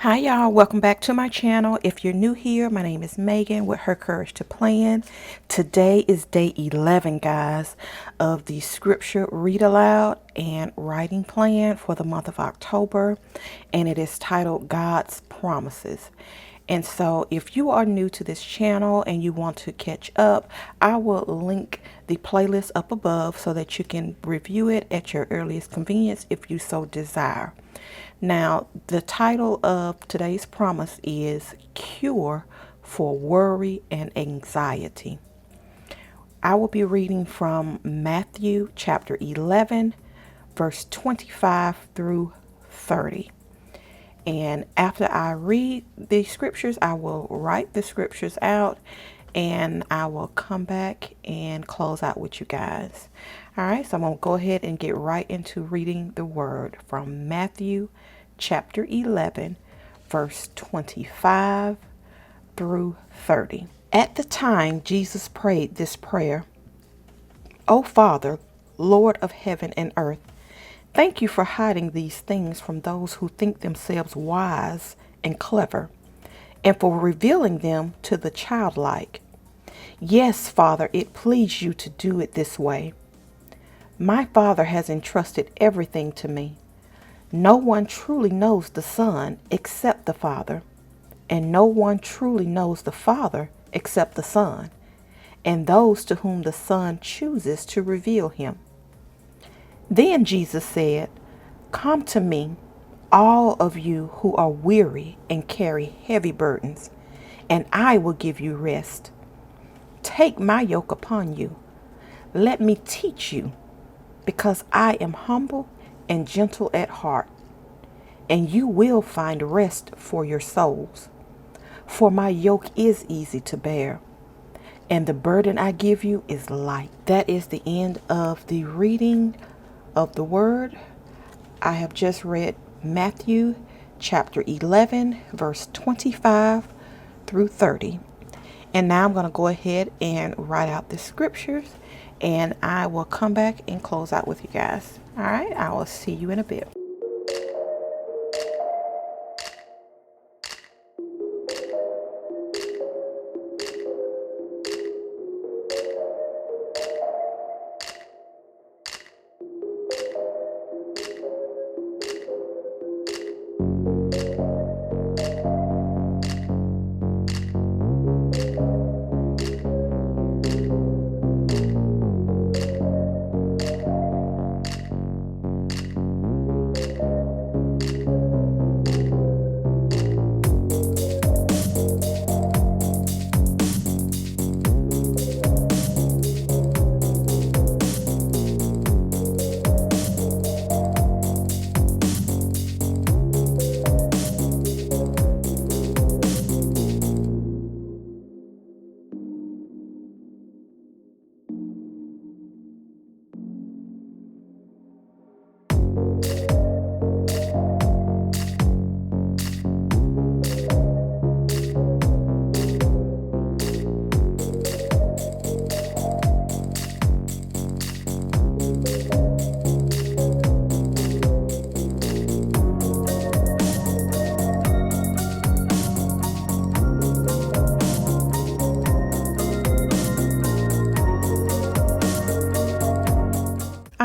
Hi y'all, welcome back to my channel. If you're new here, my name is Megan with Her Courage to Plan. Today is day 11, guys, of the scripture read aloud and writing plan for the month of October, and it is titled God's Promises. And so if you are new to this channel and you want to catch up, I will link the playlist up above so that you can review it at your earliest convenience if you so desire. Now, the title of today's promise is Cure for Worry and Anxiety. I will be reading from Matthew chapter 11, verse 25 through 30. And after I read the scriptures, I will write the scriptures out and I will come back and close out with you guys. All right, so I'm going to go ahead and get right into reading the word from Matthew chapter 11, verse 25 through 30. At the time Jesus prayed this prayer, O Father, Lord of heaven and earth, thank you for hiding these things from those who think themselves wise and clever, and for revealing them to the childlike. Yes, Father, it pleased you to do it this way. My Father has entrusted everything to me. No one truly knows the Son except the Father, and no one truly knows the Father except the Son, and those to whom the Son chooses to reveal him. Then Jesus said, Come to me, all of you who are weary and carry heavy burdens, and I will give you rest. Take my yoke upon you. Let me teach you, because I am humble and gentle at heart, and you will find rest for your souls. For my yoke is easy to bear, and the burden I give you is light. That is the end of the reading of the word. I have just read Matthew chapter 11, verse 25 through 30. And now I'm going to go ahead and write out the scriptures, and I will come back and close out with you guys. All right, I will see you in a bit.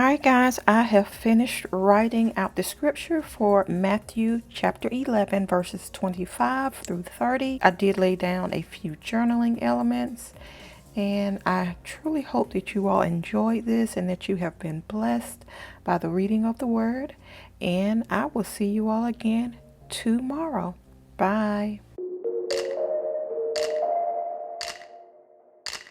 Alright guys, I have finished writing out the scripture for Matthew chapter 11 verses 25 through 30. I did lay down a few journaling elements, and I truly hope that you all enjoyed this and that you have been blessed by the reading of the word. And I will see you all again tomorrow. Bye.